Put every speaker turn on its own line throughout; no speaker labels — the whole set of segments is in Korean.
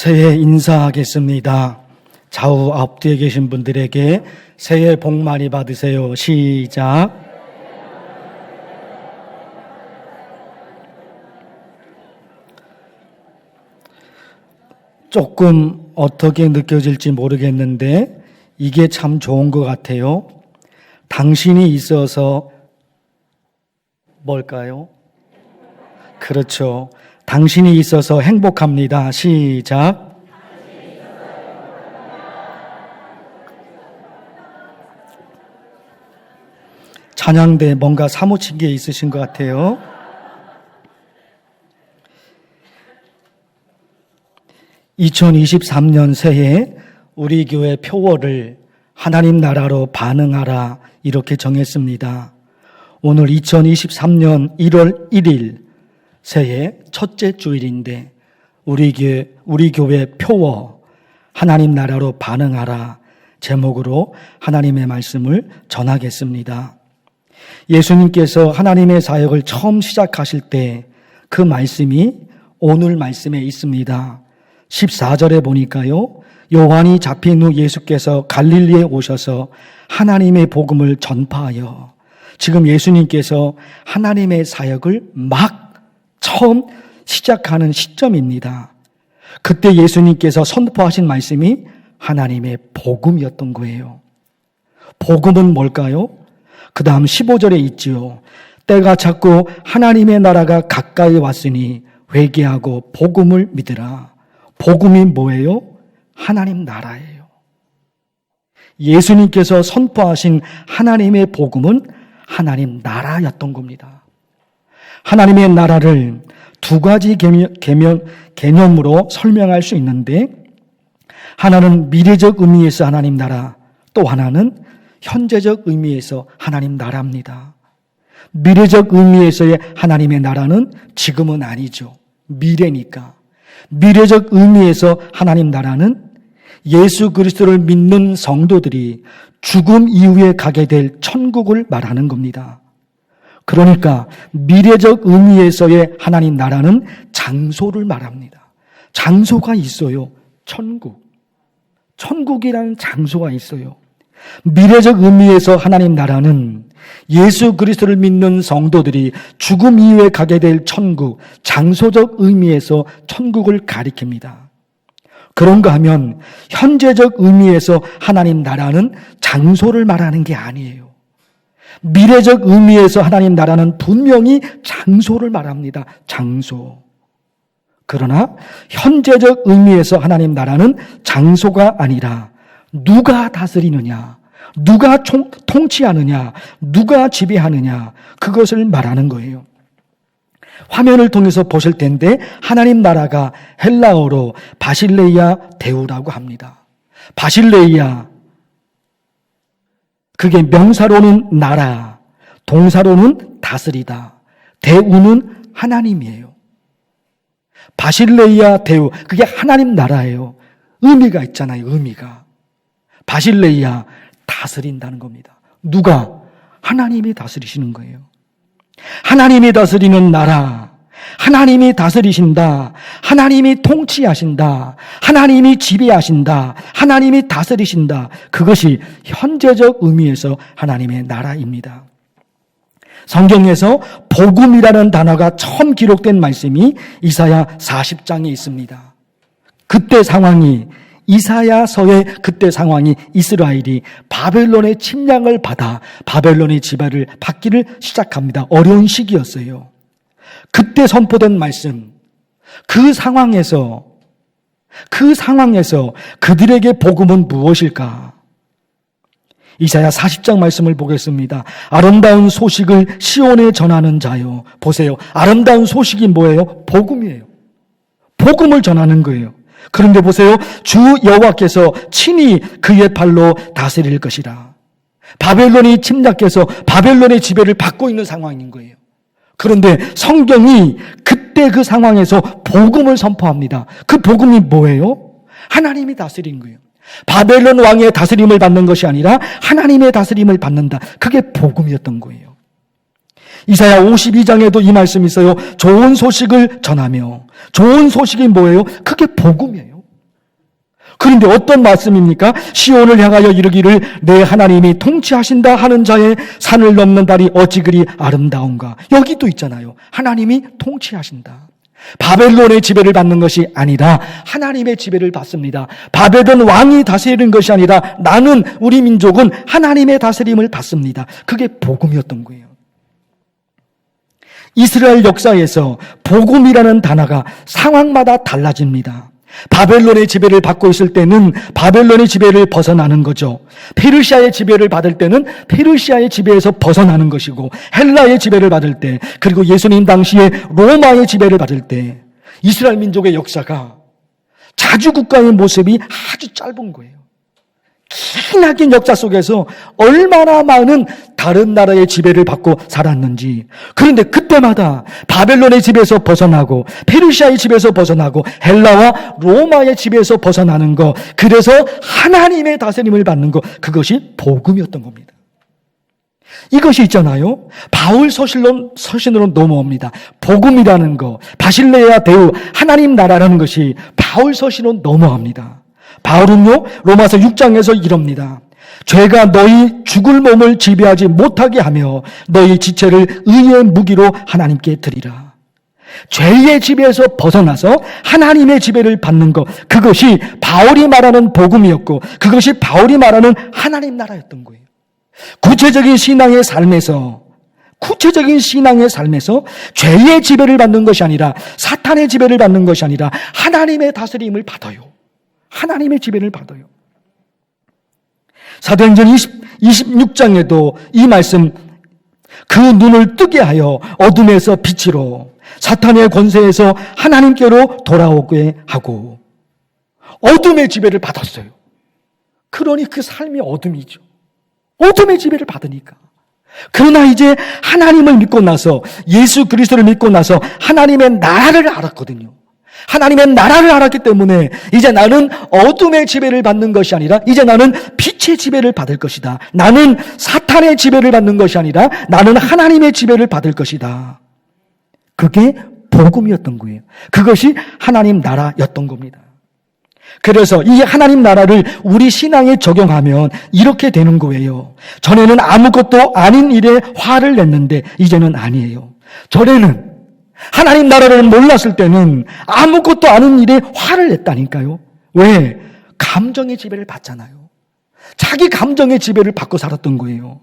새해 인사하겠습니다. 좌우 앞뒤에 계신 분들에게 새해 복 많이 받으세요. 시작. 조금 어떻게 느껴질지 모르겠는데 이게 참 좋은 것 같아요. 당신이 있어서 뭘까요? 그렇죠. 당신이 있어서 행복합니다. 시작. 찬양대 뭔가 사무친 게 있으신 것 같아요. (2023년) 새해 우리 교회 표어를 하나님 나라로 반응하라 이렇게 정했습니다. 오늘 2023년 1월 1일 새해 첫째 주일인데 우리 교회 표어 하나님 나라로 반응하라 제목으로 하나님의 말씀을 전하겠습니다. 예수님께서 하나님의 사역을 처음 시작하실 때 그 말씀이 오늘 말씀에 있습니다. 14절에 보니까요, 요한이 잡힌 후 예수께서 갈릴리에 오셔서 하나님의 복음을 전파하여, 지금 예수님께서 하나님의 사역을 막 처음 시작하는 시점입니다. 그때 예수님께서 선포하신 말씀이 하나님의 복음이었던 거예요. 복음은 뭘까요? 그 다음 15절에 있지요. 때가 찼고 하나님의 나라가 가까이 왔으니 회개하고 복음을 믿으라. 복음이 뭐예요? 하나님 나라예요. 예수님께서 선포하신 하나님의 복음은 하나님 나라였던 겁니다. 하나님의 나라를 두 가지 개념으로 설명할 수 있는데, 하나는 미래적 의미에서 하나님 나라, 또 하나는 현재적 의미에서 하나님 나라입니다. 미래적 의미에서의 하나님의 나라는 지금은 아니죠. 미래니까. 미래적 의미에서 하나님 나라는 예수 그리스도를 믿는 성도들이 죽음 이후에 가게 될 천국을 말하는 겁니다. 그러니까 미래적 의미에서의 하나님 나라는 장소를 말합니다. 장소가 있어요. 천국. 천국이라는 장소가 있어요. 미래적 의미에서 하나님 나라는 예수 그리스도를 믿는 성도들이 죽음 이후에 가게 될 천국, 장소적 의미에서 천국을 가리킵니다. 그런가 하면 현재적 의미에서 하나님 나라는 장소를 말하는 게 아니에요. 미래적 의미에서 하나님 나라는 분명히 장소를 말합니다. 장소. 그러나 현재적 의미에서 하나님 나라는 장소가 아니라 누가 다스리느냐, 누가 통치하느냐, 누가 지배하느냐, 그것을 말하는 거예요. 화면을 통해서 보실 텐데 하나님 나라가 헬라어로 바실레이아 데우라고 합니다. 바실레이아, 그게 명사로는 나라, 동사로는 다스리다, 데우는 하나님이에요. 바실레이아 데우, 그게 하나님 나라예요. 의미가 있잖아요. 의미가. 바실레이아, 다스린다는 겁니다. 누가? 하나님이 다스리시는 거예요. 하나님이 다스리는 나라, 하나님이 다스리신다, 하나님이 통치하신다, 하나님이 지배하신다, 하나님이 다스리신다. 그것이 현재적 의미에서 하나님의 나라입니다. 성경에서 복음이라는 단어가 처음 기록된 말씀이 이사야 40장에 있습니다. 그때 상황이, 이사야서의 그때 상황이 이스라엘이 바벨론의 침략을 받아 바벨론의 지배를 받기를 시작합니다. 어려운 시기였어요. 그때 선포된 말씀, 그 상황에서 그들에게 복음은 무엇일까? 이사야 40장 말씀을 보겠습니다. 아름다운 소식을 시온에 전하는 자요. 보세요. 아름다운 소식이 뭐예요? 복음이에요. 복음을 전하는 거예요. 그런데 보세요. 주 여호와께서 친히 그의 팔로 다스릴 것이라. 바벨론이 침략해서 바벨론의 지배를 받고 있는 상황인 거예요. 그런데 성경이 그때 그 상황에서 복음을 선포합니다. 그 복음이 뭐예요? 하나님이 다스린 거예요. 바벨론 왕의 다스림을 받는 것이 아니라 하나님의 다스림을 받는다. 그게 복음이었던 거예요. 이사야 52장에도 이 말씀이 있어요. 좋은 소식을 전하며. 좋은 소식이 뭐예요? 그게 복음이에요. 그런데 어떤 말씀입니까? 시온을 향하여 이르기를 내 하나님이 통치하신다 하는 자의 산을 넘는 발이 어찌 그리 아름다운가. 여기도 있잖아요. 하나님이 통치하신다. 바벨론의 지배를 받는 것이 아니라 하나님의 지배를 받습니다. 바벨론 왕이 다스리는 것이 아니라 나는, 우리 민족은 하나님의 다스림을 받습니다. 그게 복음이었던 거예요. 이스라엘 역사에서 복음이라는 단어가 상황마다 달라집니다. 바벨론의 지배를 받고 있을 때는 바벨론의 지배를 벗어나는 거죠. 페르시아의 지배를 받을 때는 페르시아의 지배에서 벗어나는 것이고, 헬라의 지배를 받을 때, 그리고 예수님 당시에 로마의 지배를 받을 때 이스라엘 민족의 역사가 자주국가의 모습이 아주 짧은 거예요. 기나긴 역사 속에서 얼마나 많은 다른 나라의 지배를 받고 살았는지. 그런데 그때마다 바벨론의 지배에서 벗어나고 페르시아의 지배에서 벗어나고 헬라와 로마의 지배에서 벗어나는 것, 그래서 하나님의 다스림을 받는 것, 그것이 복음이었던 겁니다. 이것이 있잖아요. 바울 서신으로 넘어옵니다. 복음이라는 것, 바실레아 대우, 하나님 나라라는 것이 바울 서신으로 넘어갑니다. 바울은요, 로마서 6장에서 이럽니다. 죄가 너희 죽을 몸을 지배하지 못하게 하며 너희 지체를 의의 무기로 하나님께 드리라. 죄의 지배에서 벗어나서 하나님의 지배를 받는 것, 그것이 바울이 말하는 복음이었고, 그것이 바울이 말하는 하나님 나라였던 거예요. 구체적인 신앙의 삶에서 죄의 지배를 받는 것이 아니라, 사탄의 지배를 받는 것이 아니라 하나님의 다스림을 받아요. 하나님의 지배를 받아요. 사도행전 26장에도 이 말씀, 그 눈을 뜨게 하여 어둠에서 빛으로 사탄의 권세에서 하나님께로 돌아오게 하고, 어둠의 지배를 받았어요. 그러니 그 삶이 어둠이죠. 어둠의 지배를 받으니까. 그러나 이제 하나님을 믿고 나서, 예수 그리스도를 믿고 나서 하나님의 나라를 알았거든요. 하나님의 나라를 알았기 때문에 이제 나는 어둠의 지배를 받는 것이 아니라 이제 나는 빛의 지배를 받을 것이다. 나는 사탄의 지배를 받는 것이 아니라 나는 하나님의 지배를 받을 것이다. 그게 복음이었던 거예요. 그것이 하나님 나라였던 겁니다. 그래서 이 하나님 나라를 우리 신앙에 적용하면 이렇게 되는 거예요. 전에는 아무것도 아닌 일에 화를 냈는데 이제는 아니에요. 전에는 하나님 나라를 몰랐을 때는 아무것도 아닌 일에 화를 냈다니까요. 왜? 감정의 지배를 받잖아요. 자기 감정의 지배를 받고 살았던 거예요.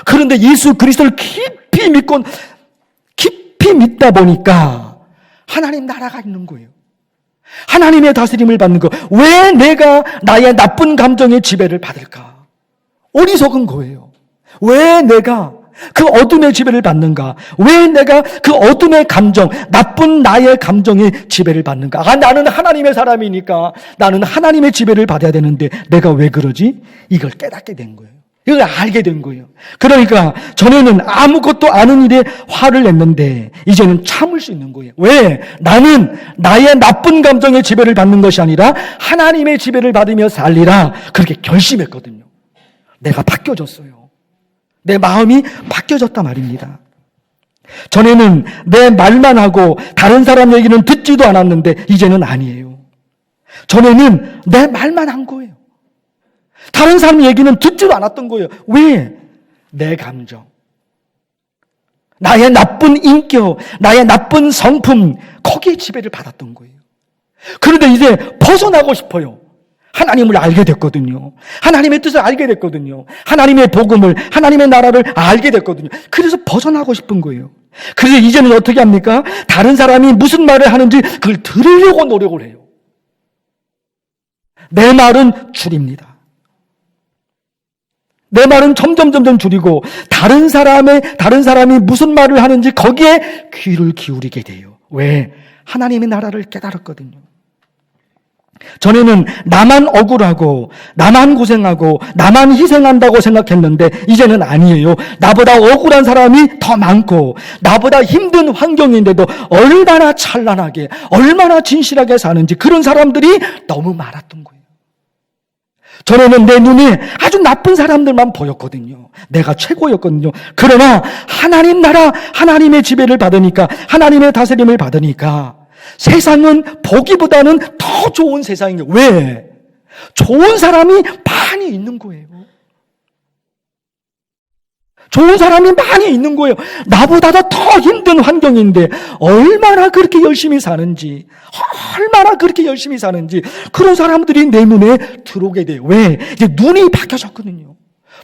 그런데 예수 그리스도를 깊이 믿다 보니까 하나님 나라가 있는 거예요. 하나님의 다스림을 받는 거. 왜 내가 나의 나쁜 감정의 지배를 받을까? 어리석은 거예요. 왜 내가 그 어둠의 지배를 받는가? 왜 내가 그 어둠의 감정, 나쁜 나의 감정의 지배를 받는가? 나는 하나님의 사람이니까 나는 하나님의 지배를 받아야 되는데 내가 왜 그러지? 이걸 깨닫게 된 거예요. 이걸 알게 된 거예요. 그러니까 전에는 아무것도 아는 일에 화를 냈는데 이제는 참을 수 있는 거예요. 왜? 나는 나의 나쁜 감정의 지배를 받는 것이 아니라 하나님의 지배를 받으며 살리라. 그렇게 결심했거든요. 내가 바뀌어졌어요. 내 마음이 바뀌어졌단 말입니다. 전에는 내 말만 하고 다른 사람 얘기는 듣지도 않았는데 이제는 아니에요. 전에는 내 말만 한 거예요. 다른 사람 얘기는 듣지도 않았던 거예요. 왜? 내 감정, 나의 나쁜 인격, 나의 나쁜 성품, 거기에 지배를 받았던 거예요. 그런데 이제 벗어나고 싶어요. 하나님을 알게 됐거든요. 하나님의 뜻을 알게 됐거든요. 하나님의 복음을, 하나님의 나라를 알게 됐거든요. 그래서 벗어나고 싶은 거예요. 그래서 이제는 어떻게 합니까? 다른 사람이 무슨 말을 하는지 그걸 들으려고 노력을 해요. 내 말은 줄입니다. 내 말은 점점 줄이고 다른 사람이 무슨 말을 하는지 거기에 귀를 기울이게 돼요. 왜? 하나님의 나라를 깨달았거든요. 전에는 나만 억울하고 나만 고생하고 나만 희생한다고 생각했는데 이제는 아니에요. 나보다 억울한 사람이 더 많고 나보다 힘든 환경인데도 얼마나 찬란하게, 얼마나 진실하게 사는지 그런 사람들이 너무 많았던 거예요. 전에는 내 눈에 아주 나쁜 사람들만 보였거든요. 내가 최고였거든요. 그러나 하나님 나라, 하나님의 지배를 받으니까, 하나님의 다스림을 받으니까 세상은 보기보다는 더 좋은 세상이에요. 왜? 좋은 사람이 많이 있는 거예요. 좋은 사람이 많이 있는 거예요. 나보다도 더 힘든 환경인데 얼마나 그렇게 열심히 사는지, 그런 사람들이 내 눈에 들어오게 돼요. 왜? 이제 눈이 바뀌어졌거든요.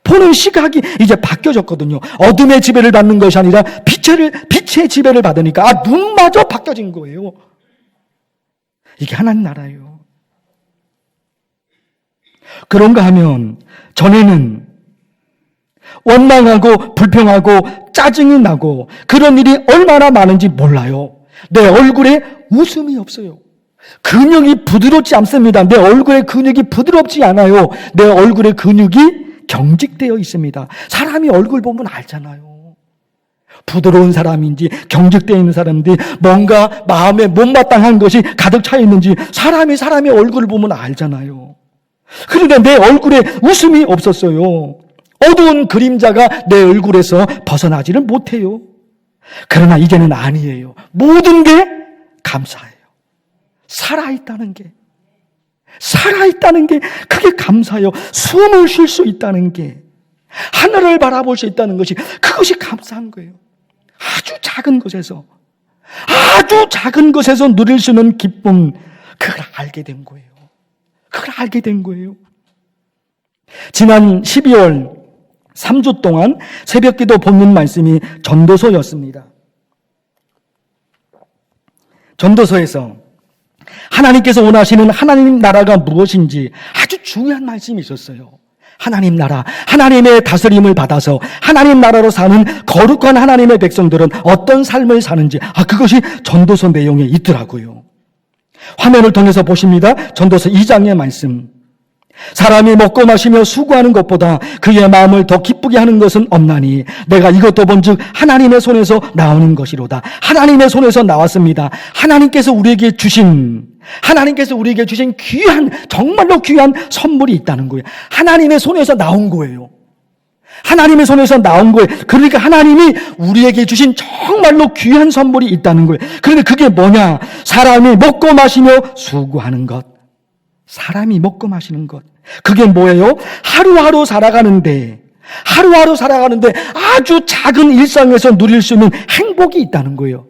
보는 시각이 이제 바뀌어졌거든요. 어둠의 지배를 받는 것이 아니라 빛의 지배를 받으니까 눈마저 바뀌어진 거예요. 이게 하나님 나라예요. 그런가 하면 전에는 원망하고 불평하고 짜증이 나고 그런 일이 얼마나 많은지 몰라요. 내 얼굴에 웃음이 없어요. 근육이 부드럽지 않습니다. 내 얼굴에 근육이 부드럽지 않아요. 내 얼굴에 근육이 경직되어 있습니다. 사람이 얼굴 보면 알잖아요. 부드러운 사람인지 경직되어 있는 사람인지 뭔가 마음에 못마땅한 것이 가득 차 있는지 사람의 얼굴을 보면 알잖아요. 그런데 내 얼굴에 웃음이 없었어요. 어두운 그림자가 내 얼굴에서 벗어나지를 못해요. 그러나 이제는 아니에요. 모든 게 감사해요. 살아있다는 게 그게 감사해요. 숨을 쉴 수 있다는 게, 하늘을 바라볼 수 있다는 것이, 그것이 감사한 거예요. 아주 작은 것에서 누릴 수 있는 기쁨, 그걸 알게 된 거예요. 지난 12월 3주 동안 새벽기도 본문 말씀이 전도서였습니다. 전도서에서 하나님께서 원하시는 하나님 나라가 무엇인지 아주 중요한 말씀이 있었어요. 하나님 나라, 하나님의 다스림을 받아서 하나님 나라로 사는 거룩한 하나님의 백성들은 어떤 삶을 사는지, 그것이 전도서 내용에 있더라고요. 화면을 통해서 보십니다. 전도서 2장의 말씀. 사람이 먹고 마시며 수고하는 것보다 그의 마음을 더 기쁘게 하는 것은 없나니 내가 이것도 본즉 하나님의 손에서 나오는 것이로다. 하나님의 손에서 나왔습니다. 하나님께서 우리에게 주신 귀한, 정말로 귀한 선물이 있다는 거예요. 하나님의 손에서 나온 거예요. 그러니까 하나님이 우리에게 주신 정말로 귀한 선물이 있다는 거예요. 그런데 그게 뭐냐? 사람이 먹고 마시며 수고하는 것. 그게 뭐예요? 하루하루 살아가는데 아주 작은 일상에서 누릴 수 있는 행복이 있다는 거예요.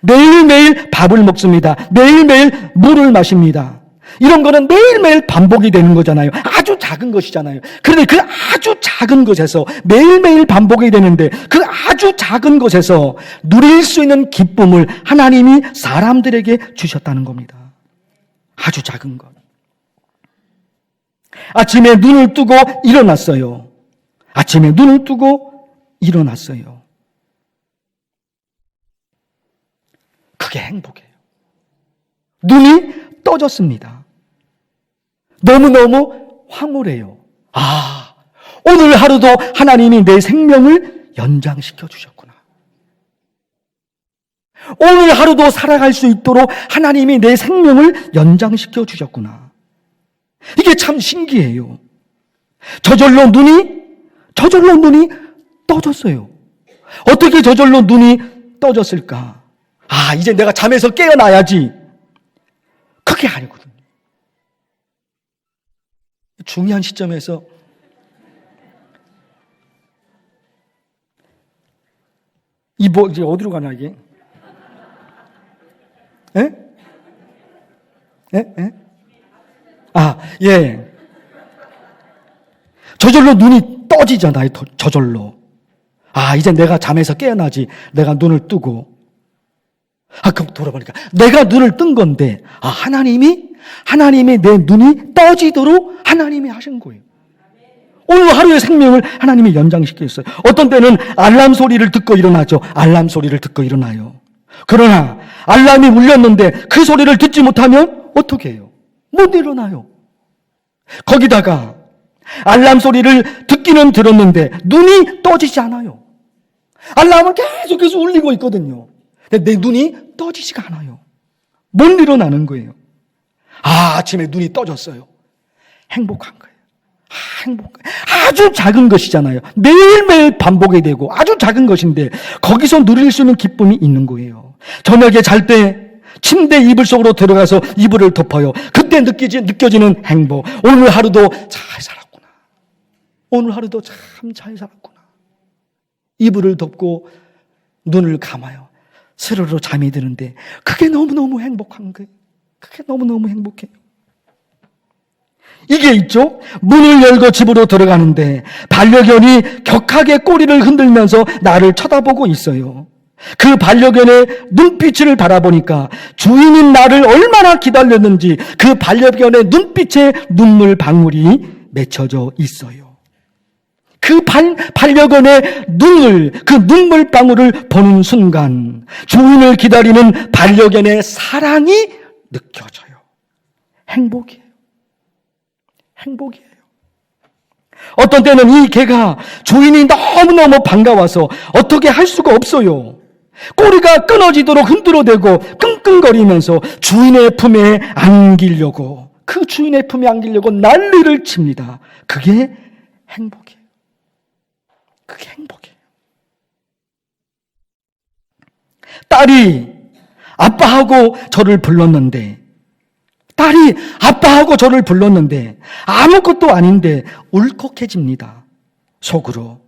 매일매일 밥을 먹습니다. 매일매일 물을 마십니다. 이런 거는 매일매일 반복이 되는 거잖아요. 아주 작은 것이잖아요. 그런데 그 아주 작은 것에서 매일매일 반복이 되는데 그 아주 작은 것에서 누릴 수 있는 기쁨을 하나님이 사람들에게 주셨다는 겁니다. 아주 작은 것. 아침에 눈을 뜨고 일어났어요. 그게 행복이에요. 눈이 떠졌습니다. 너무너무 황홀해요. 오늘 하루도 하나님이 내 생명을 연장시켜 주셨구나. 오늘 하루도 살아갈 수 있도록 하나님이 내 생명을 연장시켜 주셨구나. 이게 참 신기해요. 저절로 눈이 떠졌어요. 어떻게 저절로 눈이 떠졌을까? 이제 내가 잠에서 깨어나야지. 그게 아니거든요. 중요한 시점에서 이제 어디로 가나 이게? 예. 저절로 눈이 떠지잖아요. 저절로. 이제 내가 잠에서 깨어나지. 내가 눈을 뜨고. 그럼 돌아보니까 내가 눈을 뜬 건데, 하나님이 내 눈이 떠지도록 하나님이 하신 거예요. 오늘 하루의 생명을 하나님이 연장시켰어요. 어떤 때는 알람 소리를 듣고 일어나죠. 그러나 알람이 울렸는데 그 소리를 듣지 못하면 어떻게 해요? 못 일어나요. 거기다가 알람 소리를 듣기는 들었는데 눈이 떠지지 않아요. 알람은 계속해서 울리고 있거든요. 근데 내 눈이 떠지지가 않아요. 못 일어나는 거예요. 아침에 눈이 떠졌어요. 행복한 거예요. 아주 작은 것이잖아요. 매일매일 반복이 되고 아주 작은 것인데 거기서 누릴 수 있는 기쁨이 있는 거예요. 저녁에 잘 때 침대 이불 속으로 들어가서 이불을 덮어요. 그때 느껴지는 행복. 오늘 하루도 잘 살았구나. 오늘 하루도 참 잘 살았구나. 이불을 덮고 눈을 감아요. 스르르 잠이 드는데 그게 너무너무 행복한 거예요. 그게 너무너무 행복해요. 이게 있죠? 문을 열고 집으로 들어가는데 반려견이 격하게 꼬리를 흔들면서 나를 쳐다보고 있어요. 그 반려견의 눈빛을 바라보니까 주인인 나를 얼마나 기다렸는지 그 반려견의 눈빛에 눈물 방울이 맺혀져 있어요. 그 반려견의 그 눈물 방울을 보는 순간 주인을 기다리는 반려견의 사랑이 느껴져요. 행복이에요. 행복이에요. 어떤 때는 이 개가 주인이 너무너무 반가워서 어떻게 할 수가 없어요. 꼬리가 끊어지도록 흔들어대고 끙끙거리면서 주인의 품에 안기려고, 그 주인의 품에 안기려고 난리를 칩니다. 그게 행복이에요. 그게 행복이에요. 딸이 아빠하고 저를 불렀는데 아무것도 아닌데 울컥해집니다. 속으로.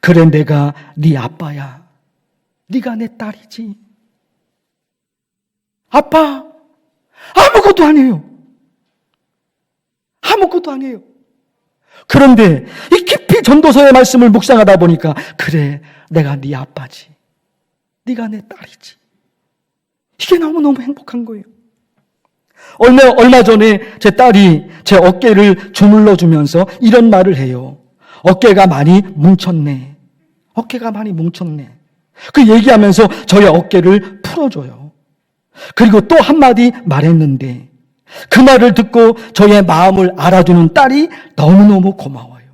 그래, 내가 네 아빠야. 네가 내 딸이지. 아빠, 아무것도 아니에요. 아무것도 아니에요. 그런데 이 깊이 전도서의 말씀을 묵상하다 보니까 그래, 내가 네 아빠지. 네가 내 딸이지. 이게 너무너무 행복한 거예요. 얼마 전에 제 딸이 제 어깨를 주물러 주면서 이런 말을 해요. 어깨가 많이 뭉쳤네. 어깨가 많이 뭉쳤네. 그 얘기하면서 저의 어깨를 풀어줘요. 그리고 또 한마디 말했는데 그 말을 듣고 저의 마음을 알아주는 딸이 너무너무 고마워요.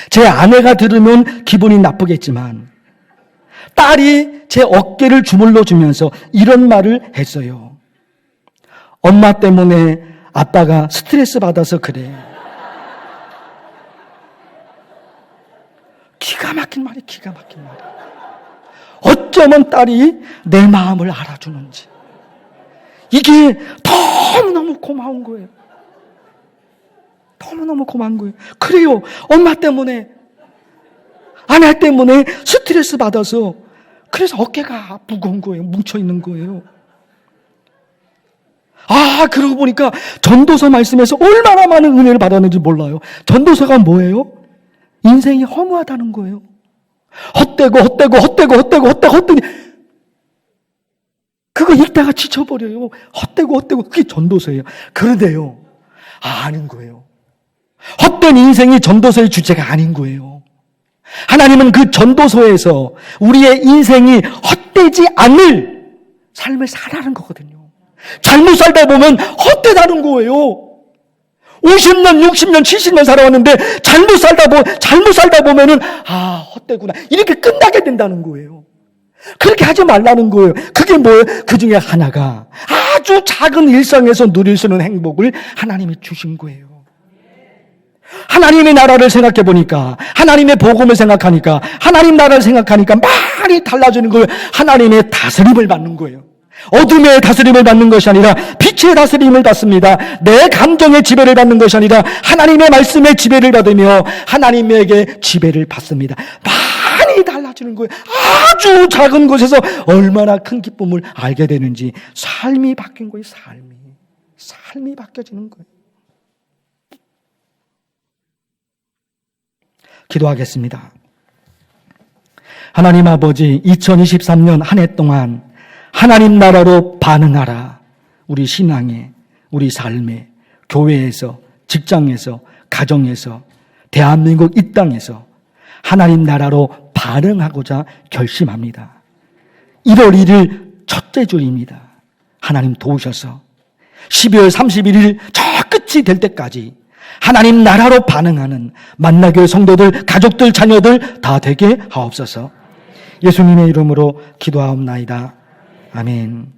제 아내가 들으면 기분이 나쁘겠지만 딸이 제 어깨를 주물러 주면서 이런 말을 했어요. 엄마 때문에 아빠가 스트레스 받아서 그래. 기가 막힌 말이. 어쩌면 딸이 내 마음을 알아주는지. 이게 너무너무 고마운 거예요. 너무너무 고마운 거예요. 그래요. 엄마 때문에, 아내 때문에 스트레스 받아서 그래서 어깨가 무거운 거예요. 뭉쳐있는 거예요. 그러고 보니까 전도서 말씀에서 얼마나 많은 은혜를 받았는지 몰라요. 전도서가 뭐예요? 인생이 허무하다는 거예요. 헛되고 그거 읽다가 지쳐버려요. 헛되고 그게 전도서예요. 그런데요, 아는 거예요. 헛된 인생이 전도서의 주제가 아닌 거예요. 하나님은 그 전도서에서 우리의 인생이 헛되지 않을 삶을 살아라는 거거든요. 잘못 살다 보면 헛되다는 거예요. 50년, 60년, 70년 살아왔는데 잘못 살다 보면은 헛되구나. 이렇게 끝나게 된다는 거예요. 그렇게 하지 말라는 거예요. 그게 뭐예요? 그 중에 하나가 아주 작은 일상에서 누릴 수 있는 행복을 하나님이 주신 거예요. 하나님의 나라를 생각해 보니까, 하나님의 복음을 생각하니까, 하나님 나라를 생각하니까 많이 달라지는 거예요. 하나님의 다스림을 받는 거예요. 어둠의 다스림을 받는 것이 아니라 빛의 다스림을 받습니다. 내 감정의 지배를 받는 것이 아니라 하나님의 말씀의 지배를 받으며 하나님에게 지배를 받습니다. 많이 달라지는 거예요. 아주 작은 곳에서 얼마나 큰 기쁨을 알게 되는지. 삶이 바뀐 거예요. 삶이 바뀌어지는 거예요. 기도하겠습니다. 하나님 아버지, 2023년 한 해 동안 하나님 나라로 반응하라. 우리 신앙에, 우리 삶에, 교회에서, 직장에서, 가정에서, 대한민국 이 땅에서 하나님 나라로 반응하고자 결심합니다. 1월 1일 첫째 주입니다. 하나님 도우셔서 12월 31일 저 끝이 될 때까지 하나님 나라로 반응하는 만나교회 성도들, 가족들, 자녀들 다 되게 하옵소서. 예수님의 이름으로 기도하옵나이다. 아멘.